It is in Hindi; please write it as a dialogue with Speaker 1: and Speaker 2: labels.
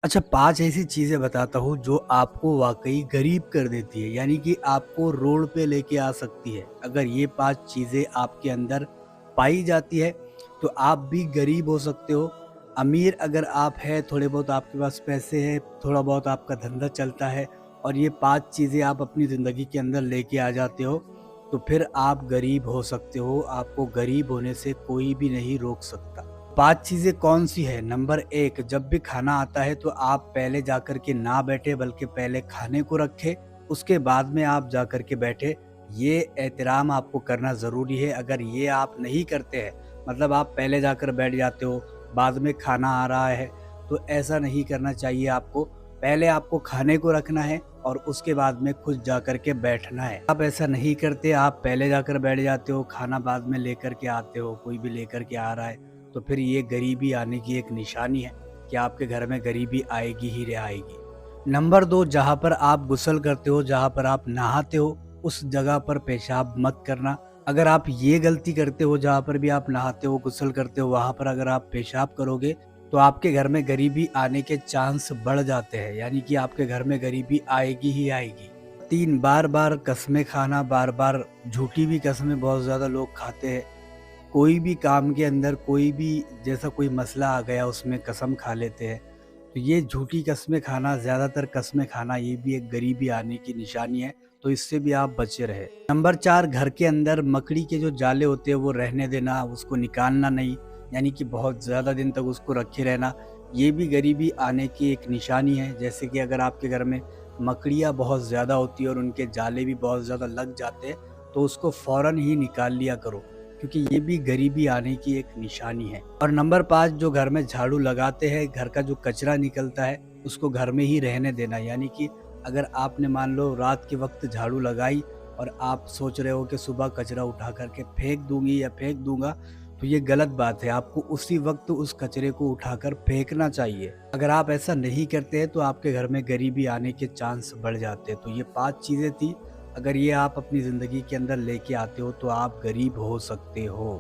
Speaker 1: अच्छा, 5 ऐसी चीज़ें बताता हूँ जो आपको वाक़ई गरीब कर देती है, यानी कि आपको रोड पे लेके आ सकती है। अगर ये 5 चीज़ें आपके अंदर पाई जाती है, तो आप भी गरीब हो सकते हो। अमीर अगर आप हैं, थोड़े बहुत आपके पास पैसे हैं, थोड़ा बहुत आपका धंधा चलता है और ये 5 चीज़ें आप अपनी ज़िंदगी के अंदर लेके आ जाते हो, तो फिर आप गरीब हो सकते हो। आपको गरीब होने से कोई भी नहीं रोक सकता। 5 चीज़ें कौन-सी है? नंबर 1, जब भी खाना आता है तो आप पहले जाकर के ना बैठे बल्कि पहले खाने को रखें, उसके बाद में आप जाकर के बैठे। ये एहतराम आपको करना ज़रूरी है। अगर ये आप नहीं करते हैं, मतलब आप पहले जाकर बैठ जाते हो, बाद में खाना आ रहा है, तो ऐसा नहीं करना चाहिए आपको। पहले आपको खाने को रखना है और उसके बाद में खुद जाकर के बैठना है। आप ऐसा नहीं करते, आप पहले जाकर बैठ जाते हो, खाना बाद में लेकर के आते हो, कोई भी लेकर के आ रहा है, तो फिर ये गरीबी आने की एक निशानी है कि आपके घर में गरीबी आएगी ही रे आएगी। नंबर 2, जहाँ पर आप गुस्ल करते हो, जहाँ पर आप नहाते हो, उस जगह पर पेशाब मत करना। अगर आप ये गलती करते हो, जहाँ पर भी आप नहाते हो, गुस्ल करते हो, वहाँ पर अगर आप पेशाब करोगे, तो आपके घर में गरीबी आने के चांस बढ़ जाते हैं, यानी कि आपके घर में गरीबी आएगी ही आएगी। 3, बार-बार कस्में खाना, बार-बार झूठी भी कस्में बहुत ज़्यादा लोग खाते हैं। कोई भी काम के अंदर कोई भी जैसा कोई मसला आ गया उसमें कसम खा लेते हैं। तो ये झूठी कस्में खाना, ज़्यादातर कस्में खाना, ये भी एक गरीबी आने की निशानी है, तो इससे भी आप बचे रहें। नंबर 4, घर के अंदर मकड़ी के जो जाले होते हैं वो रहने देना, उसको निकालना नहीं, यानी कि बहुत ज़्यादा दिन तक उसको रखे रहना, ये भी गरीबी आने की एक निशानी है। जैसे कि अगर आपके घर में मकड़ियाँ बहुत ज़्यादा होती है और उनके जाले भी बहुत ज़्यादा लग जाते हैं, तो उसको फ़ौरन ही निकाल लिया करो, क्योंकि ये भी गरीबी आने की एक निशानी है। और नंबर 5, जो घर में झाड़ू लगाते हैं, घर का जो कचरा निकलता है, उसको घर में ही रहने देना। यानी कि अगर आपने मान लो रात के वक़्त झाड़ू लगाई और आप सोच रहे हो कि सुबह कचरा उठा कर के फेंक दूँगी या फेंक दूँगा, तो ये गलत बात है। आपको उसी वक़्त उस कचरे को उठाकर फेंकना चाहिए। अगर आप ऐसा नहीं करते हैं, तो आपके घर में गरीबी आने के चांस बढ़ जाते हैं। तो ये 5 चीज़ें थी, अगर ये आप अपनी ज़िंदगी के अंदर लेके आते हो तो आप गरीब हो सकते हो।